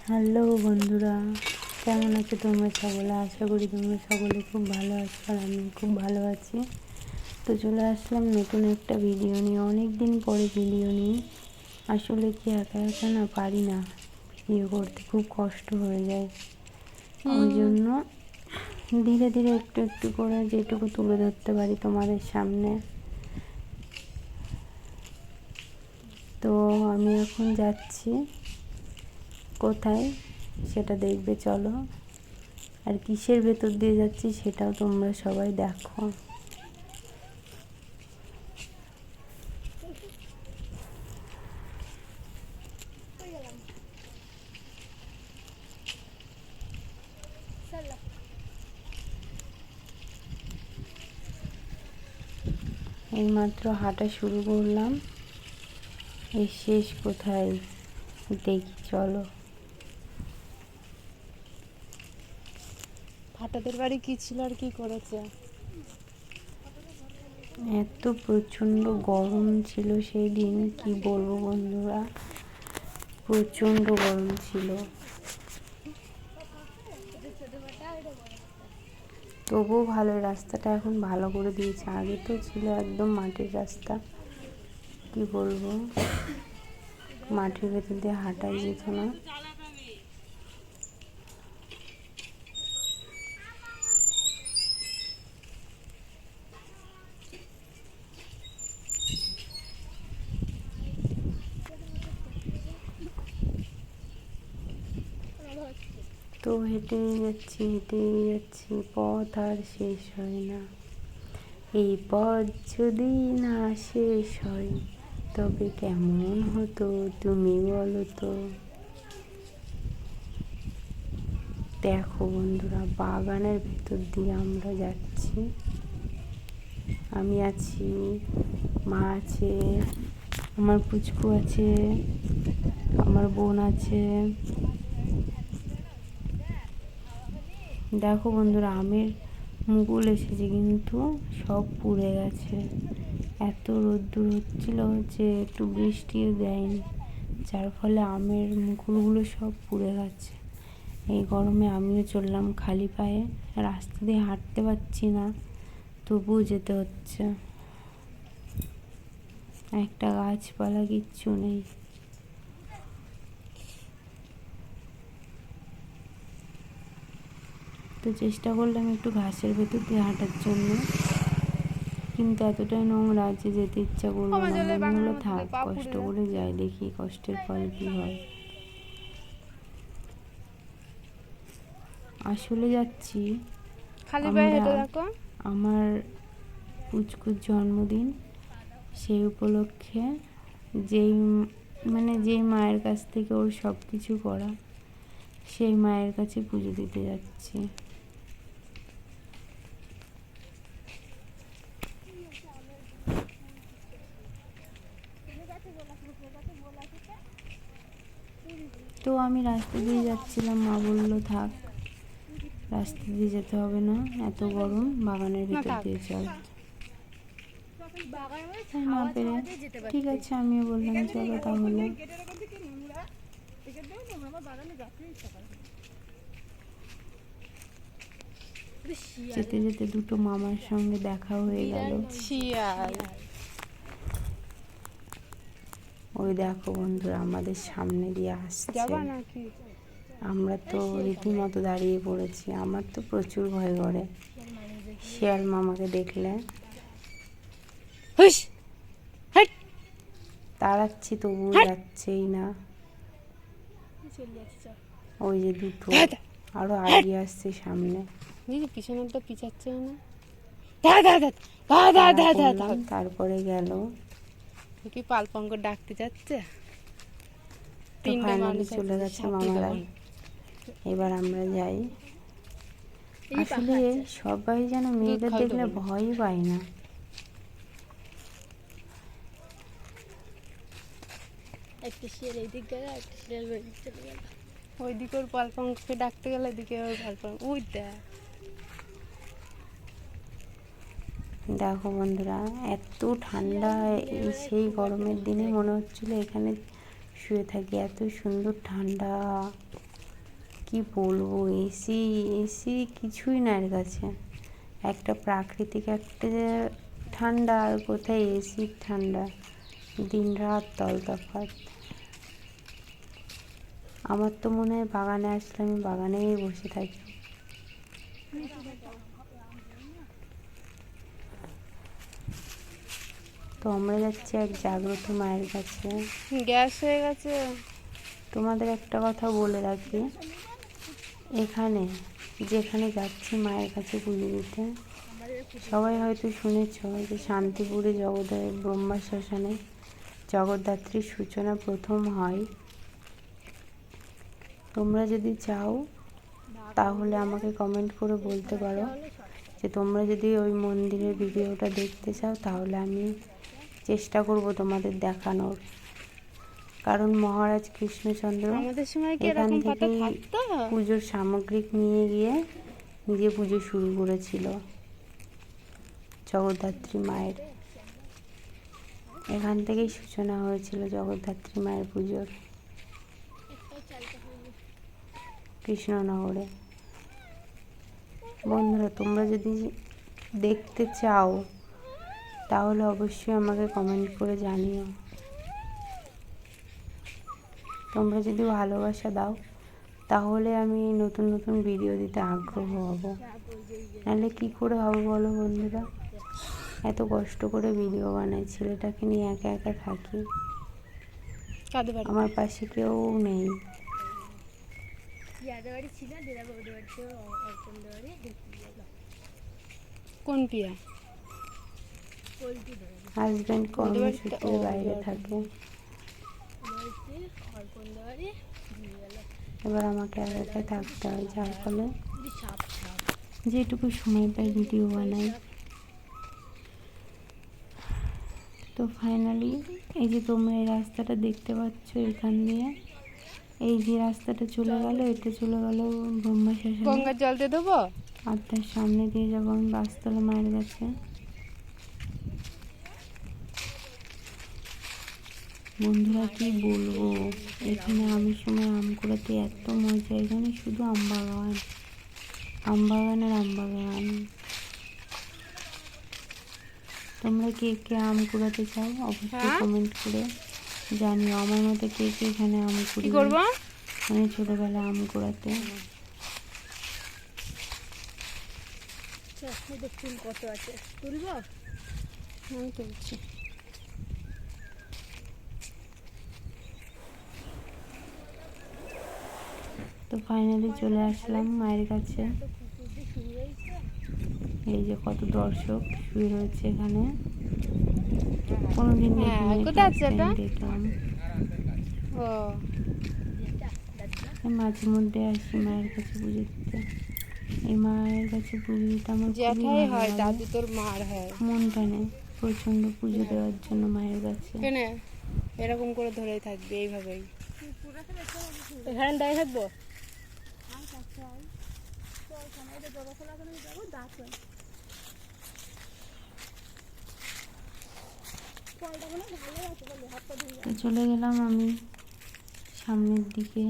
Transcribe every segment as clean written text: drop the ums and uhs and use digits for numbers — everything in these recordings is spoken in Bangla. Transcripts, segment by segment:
হ্যালো বন্ধুরা, কেমন আছো তোমরা সকলে? আশা করি তোমরা সকলে খুব ভালো আছো, আর আমি খুব ভালো আছি। তো চলে আসলাম নতুন একটা ভিডিও নিয়ে, অনেক দিন পরে ভিডিও নিয়ে। আসলে কি একা একা না পারি না ভিডিও করতে, খুব কষ্ট হয়ে যায়। ওই জন্য ধীরে ধীরে একটু একটু করে যেটুকু তুলে ধরতে পারি তোমাদের সামনে। তো আমি এখন যাচ্ছি কোথায় সেটা দেখবে চলো, আর কিসের ভেতর দিয়ে যাচ্ছি সেটাও তোমরা সবাই দেখো। এইমাত্র হাঁটা শুরু করলাম, এই শেষ কোথায় দেখি চলো। ফাটাদের বাড়ি কি ছিল আর কি করেছে? এত প্রচণ্ড গরম ছিল সেই দিন, কি বলবো বন্ধুরা, প্রচণ্ড গরম ছিল। তবুও ভালো, রাস্তাটা এখন ভালো করে দিয়েছে, আগে তো ছিল একদম মাটির রাস্তা। কি বলবো, মাটির ভেতর দিয়ে হাঁটাই যেত না। তো হেঁটেই যাচ্ছি, পথ আর শেষ হয় না। এই পথ যদি না শেষ হয় তবে কেমন হতো তুমি বলো তো। দেখো বন্ধুরা, বাগানের ভেতর দিয়ে আমরা যাচ্ছি। আমি আছি, মা আছে, আমার পুচকু আছে, আমার বোন আছে। দেখো বন্ধুরা, আমের মুকুল এসেছে কিন্তু সব পুড়ে গেছে। এত রোদ্দুর হচ্ছিল যে একটু বৃষ্টিও দেয়নি, যার ফলে আমের মুকুলগুলো সব পুড়ে গেছে। এই গরমে আমিও চললাম খালি পায়ে, রাস্তা দিয়ে হাঁটতে পারছি না, তবুও যেতে হচ্ছে। একটা গাছপালা কিচ্ছু নেই। তো চেষ্টা করলাম একটু ঘাসের ভেতর দিয়ে হাঁটার জন্য, কিন্তু এতটাই নোংরা যে যেতে ইচ্ছা করলো না। মনে হলো থাক, কষ্ট করে যাই, দেখি কষ্টের ফল কি হয়। আসলে যাচ্ছি আমার পুচকুর জন্মদিন, সেই উপলক্ষে যেই মায়ের কাছ থেকে ওর সব কিছু করা, সেই মায়ের কাছে পুজো দিতে যাচ্ছি। তো আমি রাস্তা দিয়ে যাচ্ছিলাম, মা বললো থাক, রাস্তা দিয়ে যেতে হবে না, এত গরম, বাগানের ভিতর দিয়ে চল। না পেরে ঠিক আছে, আমিও বললাম চলো তাহলে। যেতে যেতে দুটো মামার সঙ্গে দেখা হয়ে গেল। ওই দেখো বন্ধুরা, আমাদের সামনে দিয়ে আসছে। আমরা তো রীতিমতো দাঁড়িয়ে পড়েছি। আমার তো প্রচুর ভয় করে শিয়াল মামাকে দেখলে, তাড়াচ্ছি তবুও যাচ্ছেই না। ওই যে দুটো আরো আগিয়ে আসছে সামনে, পিছনেরটা পিছাচ্ছে না। তারপরে গেল। কি পালপঙ্ক ডাকতে যাচ্ছে, ফাইনালি চলে গেছে মামারা। এবার আমরা যাই। আসলে সবাই যেন মেয়েদের দেখলে ভয়ই পায় না। একটা শিয়াল এইদিক গেল, একটা শিয়াল ওইদিক চলে গেল। ওইদিকে ওর পালপঙ্ককে ডাকতে গেলে এদিকে ওর পালপঙ্ক ওই দেখ। দেখো বন্ধুরা, এত ঠান্ডা, সেই গরমের দিনে মনে হচ্ছিল এখানে শুয়ে থাকি। এত সুন্দর ঠান্ডা, কি বলবো। এসি এসি কিছুই না এর কাছে। একটা প্রাকৃতিক একটা ঠান্ডা, আর কোথায় এসির ঠান্ডা। দিন রাত তফাৎ। আমার তো মনে হয় বাগানে আসলে আমি বাগানেই বসে থাকি। তো আমরা যাচ্ছি এক জাগ্রত মায়ের কাছে। গ্যাস হয়ে গেছে। তোমাদের একটা কথা বলে রাখি, এখানে যেখানে যাচ্ছি মায়ের কাছে পুজো দিতে, সবাই হয়তো শুনেছ যে শান্তিপুরে জগদয় ব্রহ্মা শ্মশানে জগদ্ধাত্রীর সূচনা প্রথম হয়। তোমরা যদি চাও তাহলে আমাকে কমেন্ট করে বলতে পারো যে তোমরা যদি ওই মন্দিরের ভিডিওটা দেখতে চাও, তাহলে আমি চেষ্টা করব তোমাদের দেখানোর। কারণ মহারাজ কৃষ্ণচন্দ্র আমাদের সময় কি এখান এরকম পাতা থেকেই থাকতো? পুজোর সামগ্রিক নিয়ে গিয়ে নিজে পুজো শুরু করেছিল জগদ্ধাত্রী মায়ের। এখান থেকেই সূচনা হয়েছিল জগদ্ধাত্রী মায়ের পুজোর, কৃষ্ণনগরে। বন্ধুরা, তোমরা যদি দেখতে চাও তাহলে অবশ্যই আমাকে কমেন্ট করে জানিও। তোমরা যদি ভালোবাসা দাও তাহলে আমি নতুন নতুন ভিডিও দিতে আগ্রহ হব, নাহলে কী করে হবে বলো বন্ধুরা। এত কষ্ট করে ভিডিও বানাই, ছেলেটাকে নিয়ে একা একা থাকি, আমার পাশে কেউ নেই। কোন পিয়া? হাজব্যান্ড কর্মসূত্রে বাইরে থাকে, এবার আমাকে একা একা থাকতে হয়, যার ফলে যেটুকু সময় পাই ভিডিও বানাই। তো ফাইনালি এই যে তোমরা এই রাস্তাটা দেখতে পাচ্ছ, এখান দিয়ে এই যে রাস্তাটা চলে গেল, এটা চলে গেল ব্রহ্মা শ্মশানে। গঙ্গার জল দিয়ে দেবো। আর তার সামনে দিয়ে যাবো আমি বাসতলা মায়ের কাছে। বন্ধুরা কি বলবো, এখানে আমি সময় আম কুড়াতে এত মজা। এখানে শুধু আম বাগান, আম বাগান আর আম বাগান। তোমরা কে কে আম কুড়াতে চাও অবশ্যই কমেন্ট করে জানিও। আমার মতো কে কে এখানে আম কুড়ি করবো? মানে ছোটবেলায় আম কুড়াতে। ফুল কত আছে, তুলবো? আমি তুলছি। তো ফাইনালি চলে আসলাম মায়ের কাছে। এই যে কত দর্শক শুয়ে রয়েছে এখানে, কোনোদিন দেখিনি, কোথায় আছে এটা? দেখলাম। ও, মাঝে মধ্যে আসি মায়ের কাছে পুজো দিতে। এই মায়ের কাছে পুজো দিতে আমার খুবই জ্যাঠাই ভালো হয়, লাগে। দাদু তোর মার হয়। মন টানে প্রচণ্ড পুজো দেওয়ার জন্য মায়ের কাছে। কেন এরকম করে ধরেই থাকবে এইভাবেই? এখানে দাঁড়িয়ে থাকবো। তো চলে গেলাম আমি সামনের দিকে।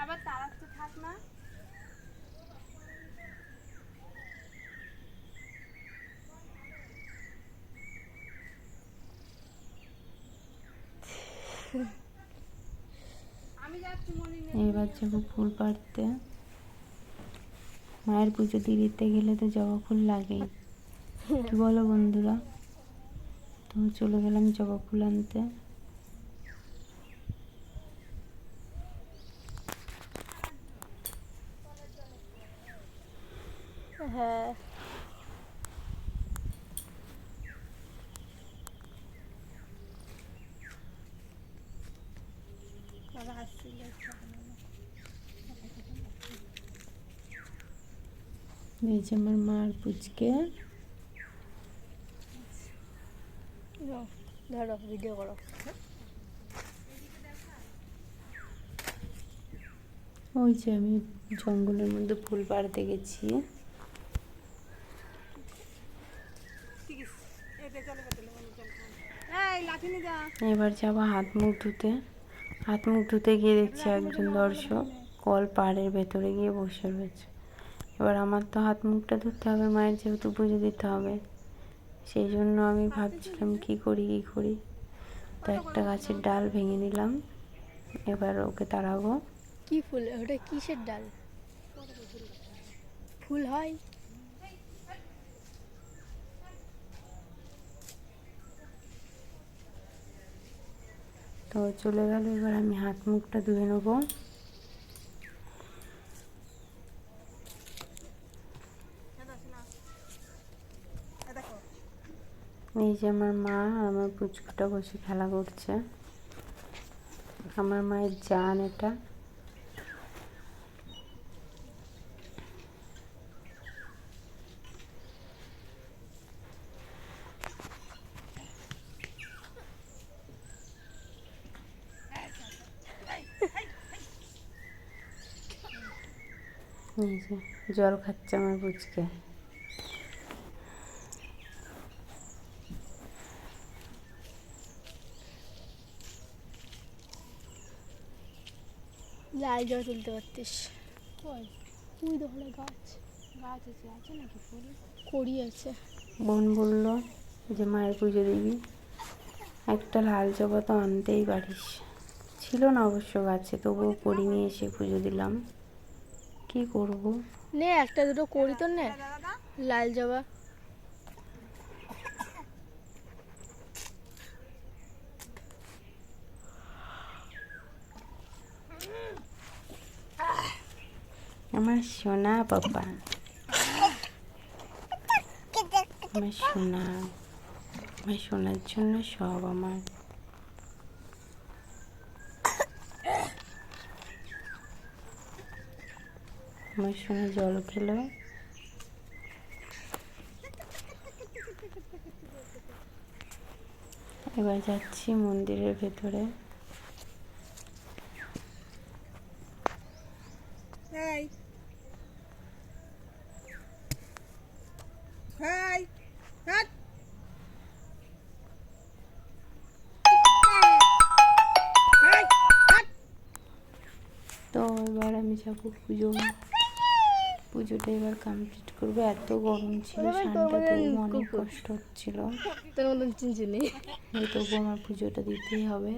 আবার তারার তো থাক না। এবার যাবো ফুল পাড়তে। মায়ের পুজো দিতে গেলে তো জবা ফুল লাগেই, কি বলো বন্ধুরা। তো চলে গেলাম জবা ফুল আনতে। হ্যাঁ, এই যে আমার মার পুচকে। ধরো ভিডিও করো। ওই যে আমি জঙ্গলের মধ্যে ফুল পাড়তে গেছি। এবার যাবো হাত মুখ ধুতে। হাত মুখ ধুতে গিয়ে দেখছি একজন দর্শক কল পাড়ের ভেতরে গিয়ে বসে রয়েছে। এবার আমার তো হাত মুখটা ধুতে হবে, মায়ের যেহেতু পুজো দিতে হবে, সেই জন্য আমি ভাবছিলাম কি করি। তো একটা গাছের ডাল ভেঙে নিলাম, এবার ওকে তাড়াবো। কি ফুল ওটা? কিসের ডাল? ফুল হয়? তো চলে গেল, এবার আমি হাত মুখটা ধুয়ে নেবো। এই যে আমার মা আর আমার পুচকুটা বসে খেলা করছে। আমার মায়ের জান এটা। এই যে জল খাচ্ছে আমার পুচকে। লাল জল তুলতে পারতিস। ওই ধরে গাছ আছে নাকি ফুল? কড়ি আছে। বোন বলল যে মায়ের পুজো দিবি, একটা লাল জবা তো আনতেই পারিস। ছিল না অবশ্য গাছে, তবুও করি নিয়ে এসে পুজো দিলাম। কি করব? নে একটা দুটো করি তো নে, লাল জবা। আমার সোনা বাবা, আমার সোনা, আমার সোনার জন্য সব আমার। আমার সোনা জল খেলো। এবার যাচ্ছি মন্দিরের ভেতরে। তো এবার আমি যাবো পুজোটা এবার কমপ্লিট করবো। এত গরম ছিল, ঠান্ডাতে অনেক কষ্ট হচ্ছিল, তোর মতন চিনচিনি। তবু আমার পুজোটা দিতেই হবে।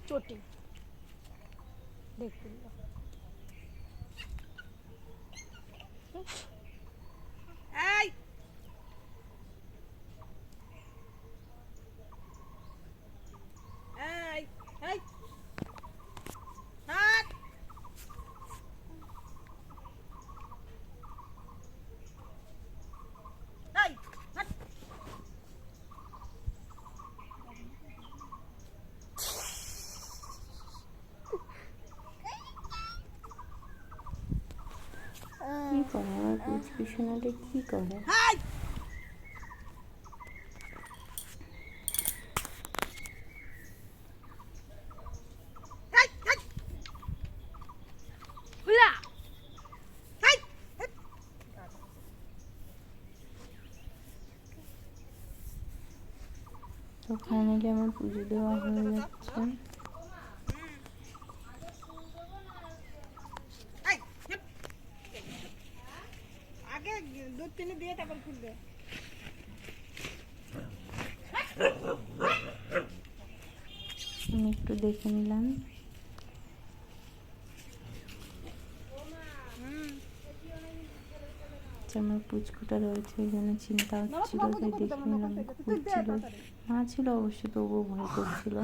চটি দেখতে কি করে আমার পুচকি সোনাটা, কি করে? তো ফাইনালি আমার পুজো দেওয়া হয়ে যাচ্ছে। আমি একটু দেখে নিলাম। আমার পুচকুটা রয়েছে, ওই জন্য চিন্তা হচ্ছিল, তাই দেখে নিলাম। ঘুরছিল, মা ছিল অবশ্য, তবুও ভয় করছিল।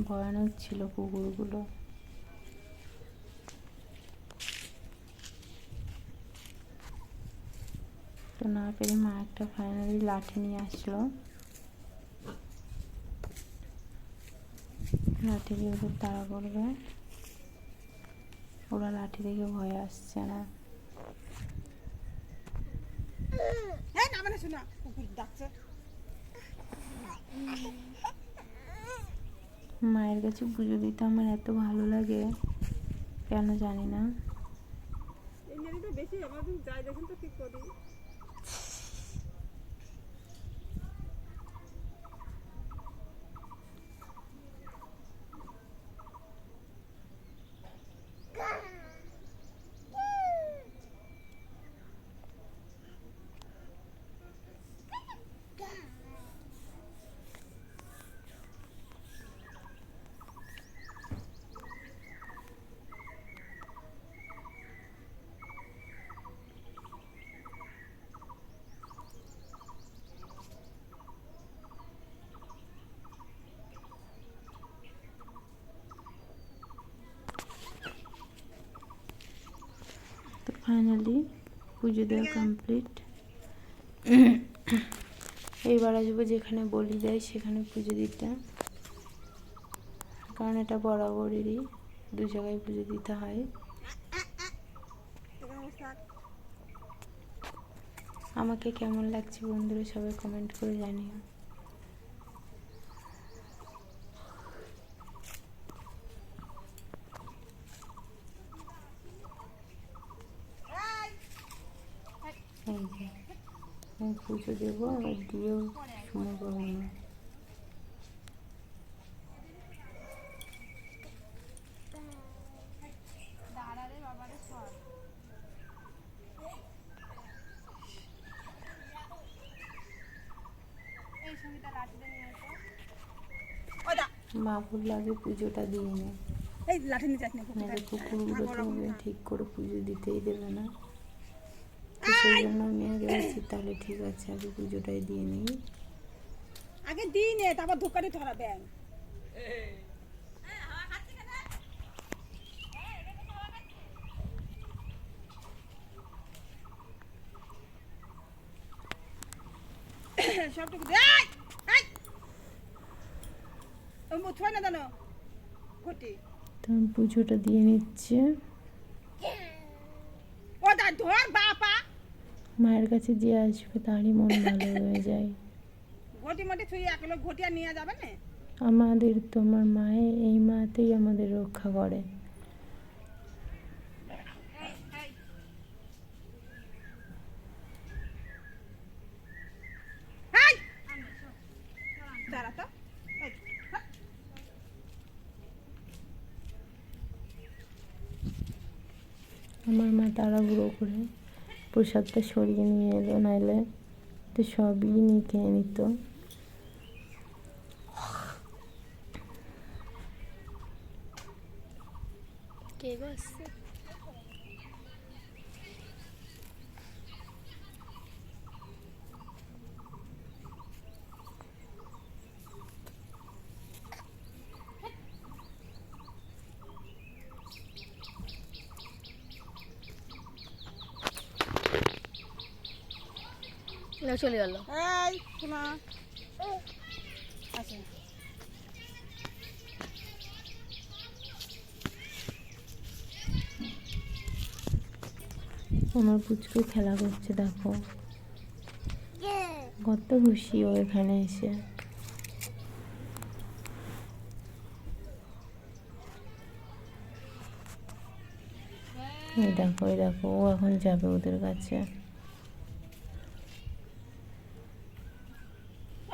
ভয়ানক ছিল কুকুরগুলো। তো না পেরে মা একটা ফাইনালি লাঠি নিয়ে আসলো। লাঠি দিয়ে ওদের তাড়া করবে। ওরা লাঠি দেখে ভয় আসছে না। মায়ের কাছে পুজো দিতে আমার এত ভালো লাগে, কেন জানি না। তো ফাইনালি পুজো দেওয়া কমপ্লিট। এইবার আসবো যেখানে বলি দেয় সেখানে পুজো দিতে, কারণ এটা বরাবরেরই 2 জায়গায় পুজো দিতে হয়। আমাকে কেমন লাগছে বন্ধুরা সবাই কমেন্ট করে জানিও। এই যে আমি পুজো দেবো, আবার দিয়েও সময় পাবো না। বাবুর লাগে পুজোটা দিয়ে নে, নাহলে কুকুরগুলো তো ঠিক করে পুজো দিতেই দেবে না। তো সেই জন্য আমি আগে বলছি তাহলে ঠিক আছে আগে পুজোটাই দিয়ে নিই। আগে দিই নে, তারপর ধোকারি ধরাবেন। সবটুকু দেয় ও মুছয় না জানো ঘটি। তো আমি পুজোটা দিয়ে নিচ্ছে। ও দা ধর বাপা, মায়ের কাছে যে আসবে তারই মন ভালো হয়ে যায়। ঘটি মটি ছুঁয়ে এক লোক ঘটিয়া নিয়ে যাবে না। আমাদের তোমার মায়ের এই মাতেই আমাদের রক্ষা করে। দাঁড়া তো আমার মা তাড়াহুড়ো করে প্রসাদটা সরিয়ে নিয়ে এলো, নাইলে তো সবই নিয়ে খেয়ে নিত। কে বসছে? চলে গেল। এই শোনা আচ্ছা আমার পুচকু খেলা করছে, দেখো কত খুশি ও এখানে এসে। এই দেখো এই দেখো, ও এখন যাবে ওদের কাছে।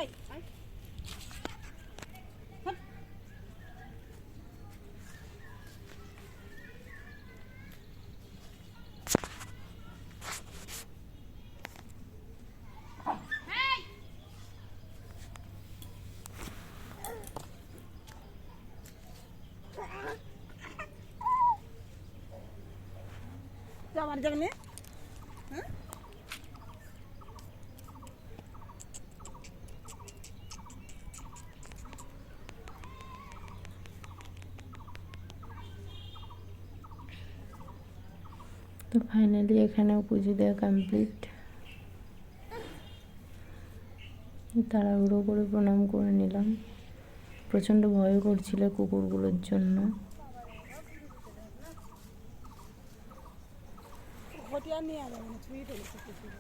এই এই হট। যাওয়ার যাবে না হ্যাঁ। তো ফাইনালি এখানেও পুজো দেওয়া কমপ্লিট। তাড়াহুড়ো করে প্রণাম করে নিলাম। প্রচণ্ড ভয় করছিল কুকুরগুলোর জন্য। হটিয়া নিয়ে যাবে না, ছুঁয়ে ফেলেছে কুকুর।